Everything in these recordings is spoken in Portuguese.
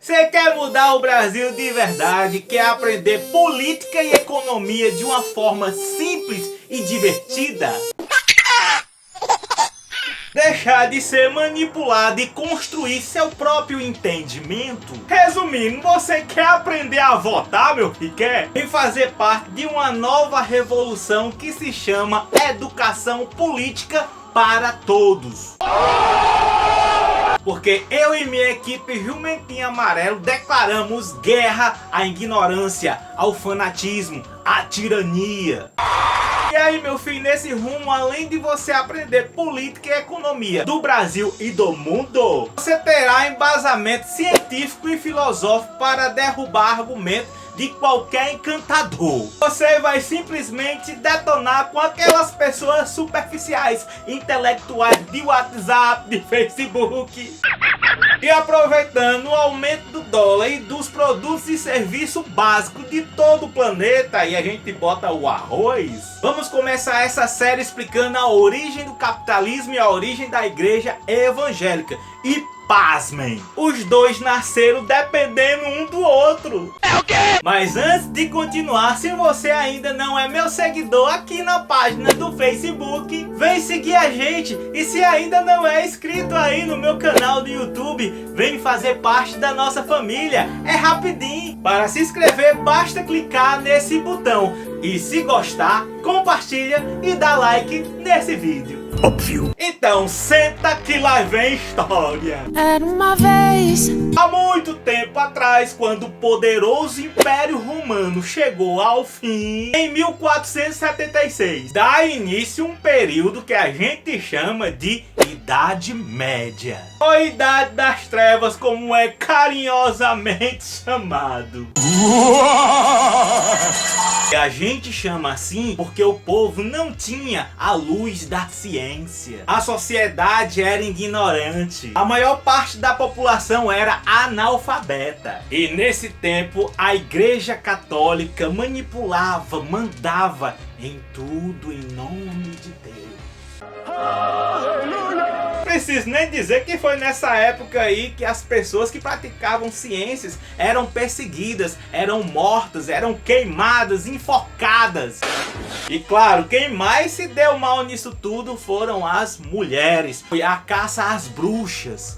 Você quer mudar o Brasil de verdade? Quer aprender política e economia de uma forma simples e divertida? Deixar de ser manipulado e construir seu próprio entendimento? Resumindo, você quer aprender a votar, meu filho? Quer? E fazer parte de uma nova revolução que se chama Educação Política para Todos. Porque eu e minha equipe Jumentinho Amarelo declaramos guerra à ignorância, ao fanatismo, à tirania. E aí, meu filho, nesse rumo, além de você aprender política e economia do Brasil e do mundo, você terá embasamento científico e filosófico para derrubar argumentos de qualquer encantador. Você vai simplesmente detonar com aquelas pessoas superficiais, intelectuais de WhatsApp, de Facebook. E aproveitando o aumento do dólar e dos produtos e serviços básicos de todo o planeta, e a gente bota o arroz, vamos começar essa série explicando a origem do capitalismo e a origem da igreja evangélica. E pasmem, os dois nasceram dependendo um do outro. É o quê? Mas antes de continuar, se você ainda não é meu seguidor aqui na página do Facebook, vem seguir a gente. E se ainda não é inscrito aí no meu canal do YouTube, vem fazer parte da nossa família. É rapidinho. Para se inscrever, basta clicar nesse botão. E se gostar, compartilha e dá like nesse vídeo. Óbvio. Então senta que lá vem história. Era uma vez, há muito tempo atrás, quando o poderoso Império Romano chegou ao fim, em 1476, dá início um período que a gente chama de Idade Média, ou Idade das Trevas, como é carinhosamente chamado. E a gente chama assim porque o povo não tinha a luz da ciência. A sociedade era ignorante. A maior parte da população era analfabeta. E nesse tempo a Igreja Católica manipulava, mandava em tudo em nome de Deus. Preciso nem dizer que foi nessa época aí que as pessoas que praticavam ciências eram perseguidas, eram mortas, eram queimadas, enforcadas. E claro, quem mais se deu mal nisso tudo foram as mulheres. Foi a caça às bruxas.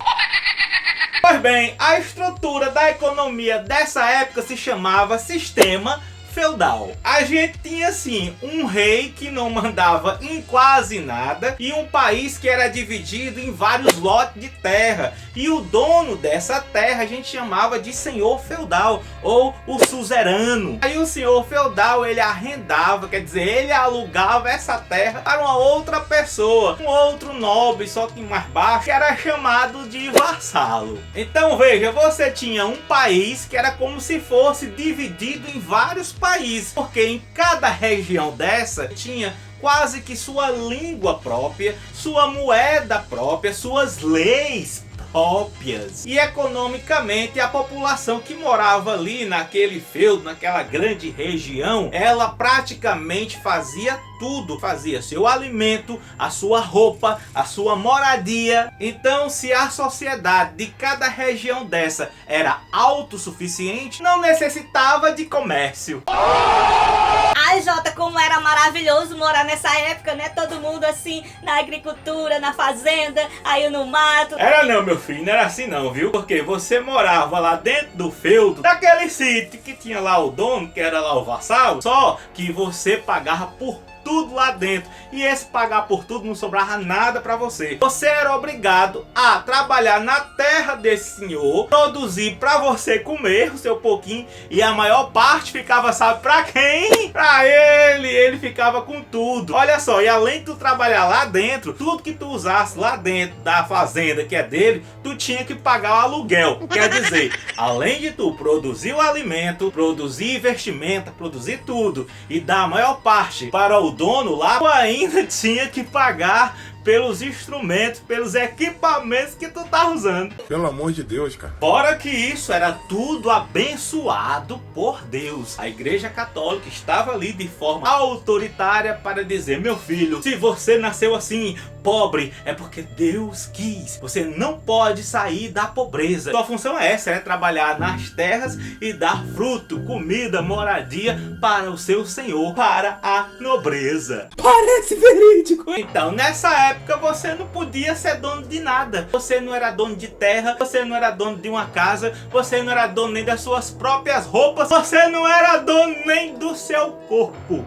Pois bem, a estrutura da economia dessa época se chamava sistema feudal. A gente tinha assim um rei que não mandava em quase nada e um país que era dividido em vários lotes de terra, e o dono dessa terra a gente chamava de senhor feudal ou o suzerano. Aí o senhor feudal ele arrendava, quer dizer, ele alugava essa terra para uma outra pessoa, um outro nobre, só que mais baixo, que era chamado de vassalo. Então veja, você tinha um país que era como se fosse dividido em vários país, porque em cada região dessa tinha quase que sua língua própria, sua moeda própria, suas leis próprias. E economicamente a população que morava ali naquele feudo, naquela grande região, ela praticamente fazia tudo, fazia seu alimento, a sua roupa, a sua moradia. Então se a sociedade de cada região dessa era autossuficiente, não necessitava de comércio. Ai, Jota, como era maravilhoso morar nessa época, né? Todo mundo assim, na agricultura, na fazenda, aí no mato. Era não, meu filho, não era assim não, viu? Porque você morava lá dentro do feudo, daquele sítio que tinha lá o dono, que era lá o vassalo, só que você pagava por tudo lá dentro, e esse pagar por tudo não sobrava nada para você. Você era obrigado a trabalhar na terra desse senhor, produzir para você comer o seu pouquinho, e a maior parte ficava, sabe para quem? Para ele ficava com tudo. Olha só, e além de tu trabalhar lá dentro, tudo que tu usasse lá dentro da fazenda que é dele, tu tinha que pagar o aluguel. Quer dizer, além de tu produzir o alimento, produzir vestimenta, produzir tudo e dar a maior parte para o dono lá, tu ainda tinha que pagar pelos instrumentos, pelos equipamentos que tu tá usando. Pelo amor de Deus, cara. Fora que isso era tudo abençoado por Deus. A Igreja Católica estava ali de forma autoritária para dizer: meu filho, se você nasceu assim, pobre, é porque Deus quis. Você não pode sair da pobreza. Sua função é essa, é trabalhar nas terras e dar fruto, comida, moradia para o seu Senhor, para a nobreza. Parece verídico. Então, nessa época, você não podia ser dono de nada. Você não era dono de terra, você não era dono de uma casa, você não era dono nem das suas próprias roupas, você não era dono nem do seu corpo.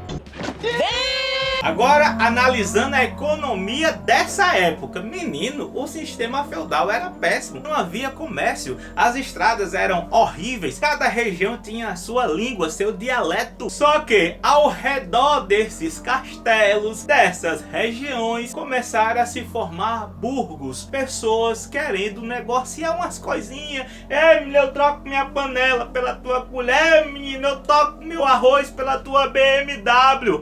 Agora, analisando a economia dessa época, menino, o sistema feudal era péssimo. Não havia comércio, as estradas eram horríveis, cada região tinha a sua língua, seu dialeto. Só que, ao redor desses castelos, dessas regiões, começaram a se formar burgos, pessoas querendo negociar umas coisinhas. Ei, menino, eu troco minha panela pela tua colher, menino, eu troco meu arroz pela tua BMW.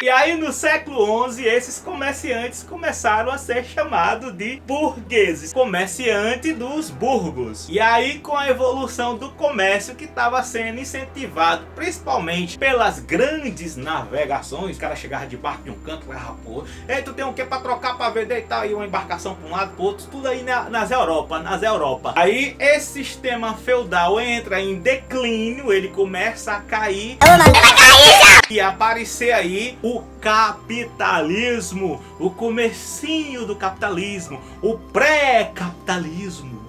E aí no século XI esses comerciantes começaram a ser chamados de burgueses, comerciante dos burgos. E aí com a evolução do comércio que estava sendo incentivado principalmente pelas grandes navegações, o cara chegava de barco de um canto, levava pro outro. Ei, tu tem o que para trocar, para vender e tal, aí uma embarcação para um lado, pro outro, tudo aí nas Europa. Aí esse sistema feudal entra em declínio, ele começa a cair. E aparecer aí o capitalismo, o comecinho do capitalismo, o pré-capitalismo.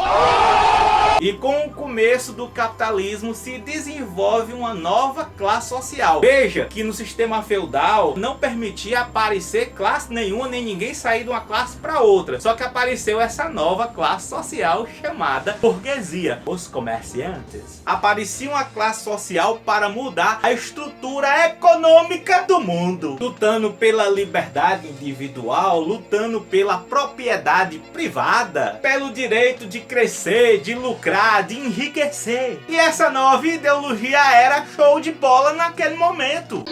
E com o começo do capitalismo se desenvolve uma nova classe social. Veja que no sistema feudal não permitia aparecer classe nenhuma, nem ninguém sair de uma classe para outra. Só que apareceu essa nova classe social chamada burguesia, os comerciantes. Aparecia uma classe social para mudar a estrutura econômica do mundo, lutando pela liberdade individual, lutando pela propriedade privada, pelo direito de crescer, de lucrar, de enriquecer. E essa nova ideologia era show de bola naquele momento.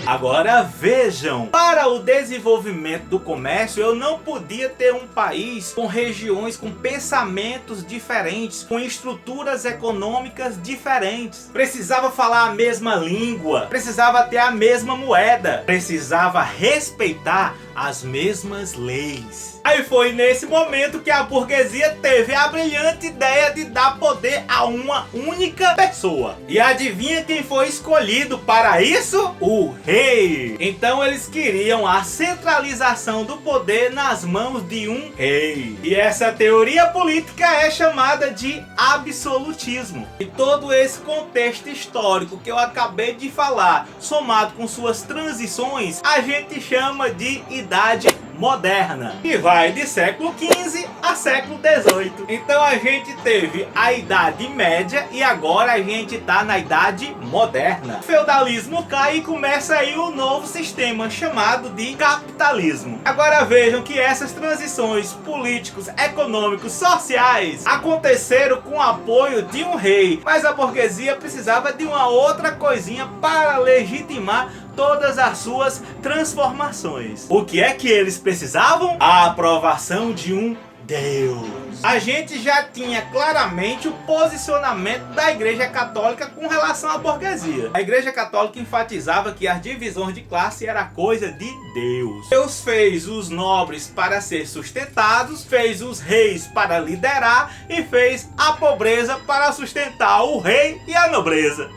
Agora vejam, para o desenvolvimento do comércio eu não podia ter um país com regiões com pensamentos diferentes, com estruturas econômicas diferentes. Precisava falar a mesma língua, precisava ter a mesma moeda, precisava respeitar as mesmas leis. Aí foi nesse momento que a burguesia teve a brilhante ideia de dar poder a uma única pessoa. E adivinha quem foi escolhido para isso? O rei. Então eles queriam a centralização do poder nas mãos de um rei. E essa teoria política é chamada de absolutismo. E todo esse contexto histórico que eu acabei de falar, somado com suas transições, a gente chama de Idade Moderna, que vai de século XV a século XVIII. Então a gente teve a Idade Média e agora a gente tá na Idade Moderna. O feudalismo cai e começa aí um novo sistema chamado de capitalismo. Agora vejam que essas transições políticos, econômicos, sociais aconteceram com o apoio de um rei, mas a burguesia precisava de uma outra coisinha para legitimar todas as suas transformações. O que é que eles precisavam? A aprovação de um Deus. A gente já tinha claramente o posicionamento da Igreja Católica com relação à burguesia. A Igreja Católica enfatizava que as divisões de classe era coisa de Deus. Deus fez os nobres para ser sustentados, fez os reis para liderar e fez a pobreza para sustentar o rei e a nobreza.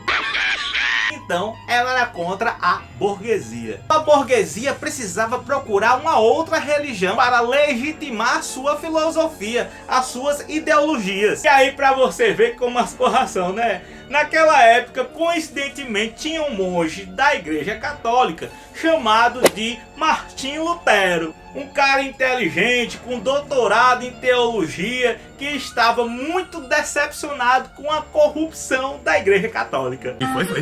Então, ela era contra a burguesia. A burguesia precisava procurar uma outra religião para legitimar a sua filosofia, as suas ideologias. E aí, para você ver como as porras são, né? Naquela época, coincidentemente, tinha um monge da Igreja Católica chamado de Martim Lutero. Um cara inteligente, com doutorado em teologia, que estava muito decepcionado com a corrupção da Igreja Católica.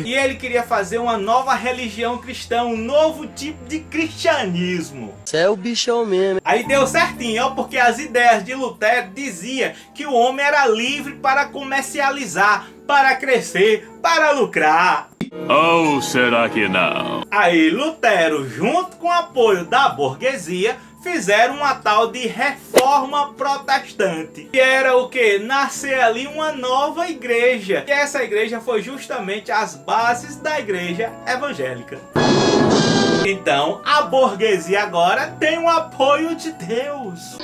E ele queria fazer uma nova religião cristã, um novo tipo de cristianismo. Você é o bichão mesmo. Aí deu certinho, ó, porque as ideias de Lutero diziam que o homem era livre para comercializar, para crescer, para lucrar. Ou será que não? Aí Lutero, junto com o apoio da burguesia, fizeram uma tal de reforma protestante, que era o que? Nascer ali uma nova igreja, e essa igreja foi justamente as bases da igreja evangélica. Então a burguesia agora tem o apoio de Deus.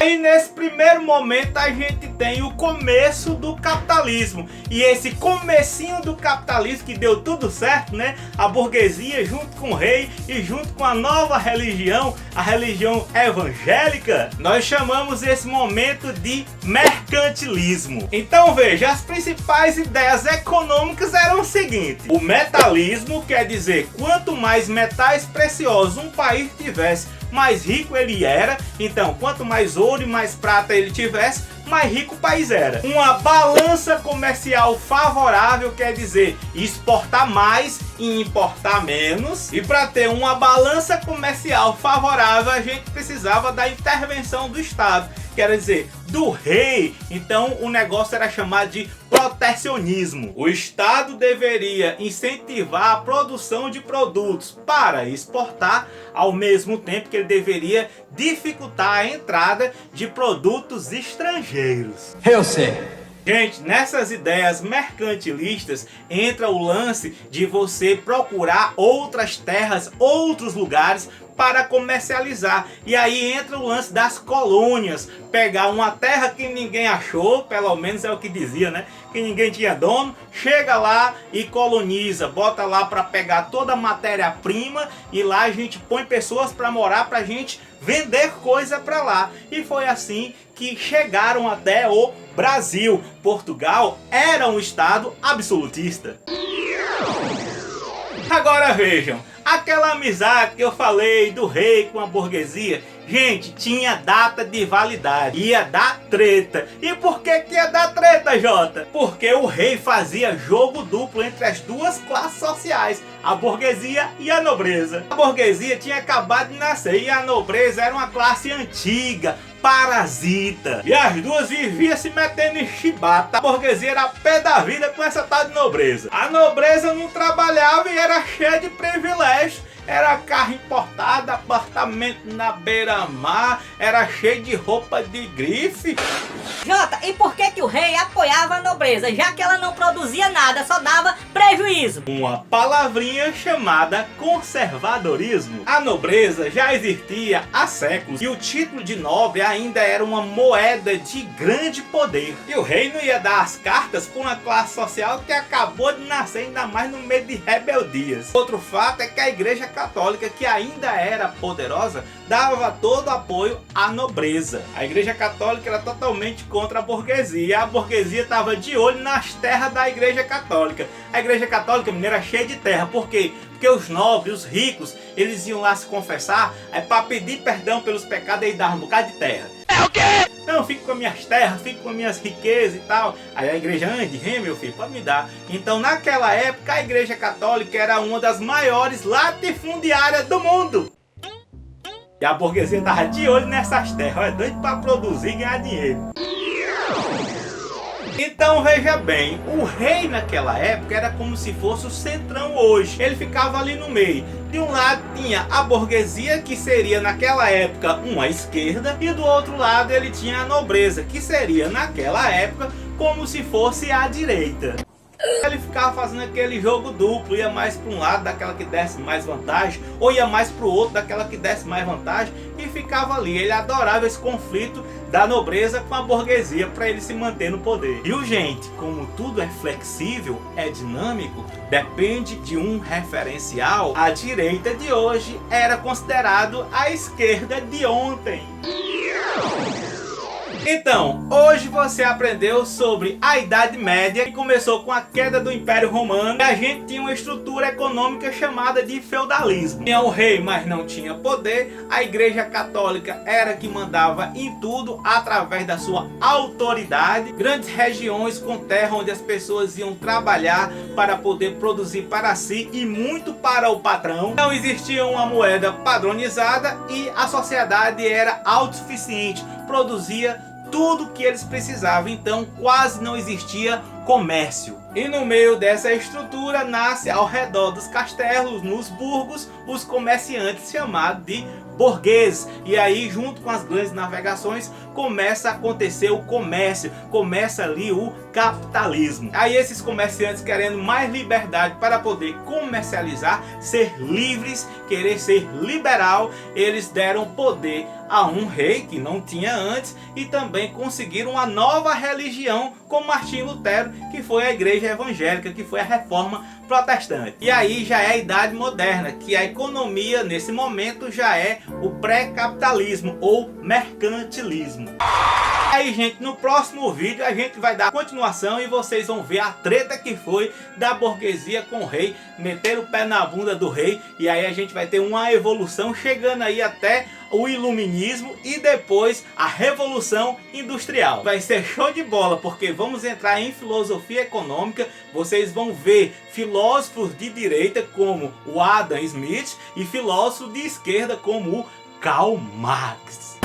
E nesse primeiro momento a gente tem o começo do capitalismo. E esse comecinho do capitalismo que deu tudo certo, né? A burguesia junto com o rei e junto com a nova religião, a religião evangélica, nós chamamos esse momento de mercantilismo. Então veja, as principais ideias econômicas eram o seguinte: o metalismo, quer dizer, quanto mais metais preciosos um país tivesse, mais rico ele era. Então, quanto mais ouro e mais prata ele tivesse, mais rico o país era. Uma balança comercial favorável, quer dizer, exportar mais e importar menos. E para ter uma balança comercial favorável, a gente precisava da intervenção do Estado, quer dizer, do rei. Então o negócio era chamado de protecionismo. O Estado deveria incentivar a produção de produtos para exportar, ao mesmo tempo que ele deveria dificultar a entrada de produtos estrangeiros. Eu sei. Gente, nessas ideias mercantilistas entra o lance de você procurar outras terras, outros lugares para comercializar. E aí entra o lance das colônias. Pegar uma terra que ninguém achou, pelo menos é o que dizia, né? Que ninguém tinha dono. Chega lá e coloniza. Bota lá para pegar toda a matéria-prima. E lá a gente põe pessoas para morar, para a gente vender coisa para lá. E foi assim que chegaram até o Brasil. Portugal era um estado absolutista. Agora vejam, aquela amizade que eu falei do rei com a burguesia, gente, tinha data de validade, ia dar treta. E por que ia dar treta, Jota? Porque o rei fazia jogo duplo entre as duas classes sociais, a burguesia e a nobreza. A burguesia tinha acabado de nascer e a nobreza era uma classe antiga, parasita. E as duas viviam se metendo em chibata. A burguesia era pé da vida com essa tal de nobreza. A nobreza não trabalhava e era cheia de privilégios. Era carro importado, apartamento na beira-mar, era cheio de roupa de grife. Jota, e por que o rei apoiava a nobreza, já que ela não produzia nada, só dava prejuízo? Uma palavrinha chamada conservadorismo. A nobreza já existia há séculos e o título de nobre ainda era uma moeda de grande poder. E o rei não ia dar as cartas para uma classe social que acabou de nascer, ainda mais no meio de rebeldias. Outro fato é que a igreja católica, que ainda era poderosa, dava todo apoio à nobreza. A igreja católica era totalmente contra a burguesia. A burguesia estava de olho nas terras da igreja católica. A igreja católica, menina, era cheia de terra. Por quê? Porque os nobres, os ricos, eles iam lá se confessar, para pedir perdão pelos pecados, e davam um bocado de terra. É o quê? Não, fico com as minhas terras, fico com as minhas riquezas e tal. Aí a igreja, meu filho, pode me dar. Então naquela época a igreja católica era uma das maiores latifundiárias do mundo. E a burguesia tava de olho nessas terras, é doido para produzir e ganhar dinheiro. Então veja bem, o rei naquela época era como se fosse o centrão hoje. Ele ficava ali no meio. De um lado tinha a burguesia, que seria naquela época uma esquerda, e do outro lado ele tinha a nobreza, que seria naquela época como se fosse a direita. Ele ficava fazendo aquele jogo duplo, ia mais para um lado daquela que desse mais vantagem, ou ia mais para o outro daquela que desse mais vantagem, e ficava ali. Ele adorava esse conflito da nobreza com a burguesia para ele se manter no poder. E gente, como tudo é flexível, é dinâmico, depende de um referencial, a direita de hoje era considerado a esquerda de ontem. Então, hoje você aprendeu sobre a Idade Média, que começou com a queda do Império Romano, e a gente tinha uma estrutura econômica chamada de feudalismo. Tinha o rei, mas não tinha poder. A Igreja Católica era que mandava em tudo através da sua autoridade. Grandes regiões com terra onde as pessoas iam trabalhar para poder produzir para si e muito para o patrão. Não existia uma moeda padronizada e a sociedade era autossuficiente, produzia tudo que eles precisavam, então quase não existia comércio. E no meio dessa estrutura nasce ao redor dos castelos, nos burgos, os comerciantes chamados de burgueses. E aí, junto com as grandes navegações, começa a acontecer o comércio, começa ali o capitalismo. Aí esses comerciantes, querendo mais liberdade para poder comercializar, ser livres, querer ser liberal, eles deram poder a um rei que não tinha antes e também conseguiram uma nova religião com Martinho Lutero, que foi a igreja evangélica, que foi a reforma protestante. E aí já é a idade moderna, que a economia nesse momento já é o pré-capitalismo ou mercantilismo. Aí, gente, no próximo vídeo a gente vai dar continuação e vocês vão ver a treta que foi da burguesia com o rei, meter o pé na bunda do rei, e aí a gente vai ter uma evolução chegando aí até o iluminismo e depois a revolução industrial. Vai ser show de bola, porque vamos entrar em filosofia econômica. Vocês vão ver filósofos de direita como o Adam Smith e filósofos de esquerda como o Karl Marx.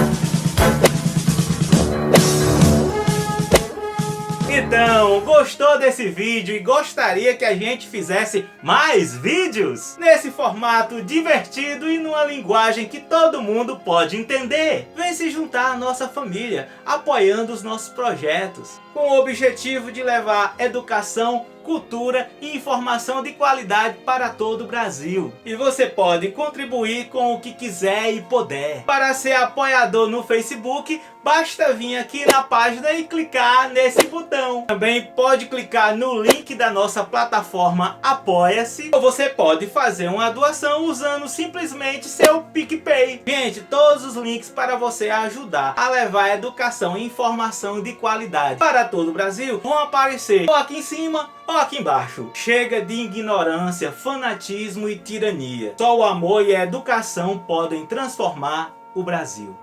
Então, gostou desse vídeo e gostaria que a gente fizesse mais vídeos nesse formato divertido e numa linguagem que todo mundo pode entender? Vem se juntar à nossa família, apoiando os nossos projetos, com o objetivo de levar educação, cultura e informação de qualidade para todo o Brasil. E você pode contribuir com o que quiser e puder. Para ser apoiador no Facebook, basta vir aqui na página e clicar nesse botão. Também pode clicar no link da nossa plataforma Apoia-se, ou você pode fazer uma doação usando simplesmente seu PicPay. Gente, todos os links para você ajudar a levar educação e informação de qualidade para todo o Brasil vão aparecer ou aqui em cima ou aqui embaixo. Chega de ignorância, fanatismo e tirania. Só o amor e a educação podem transformar o Brasil.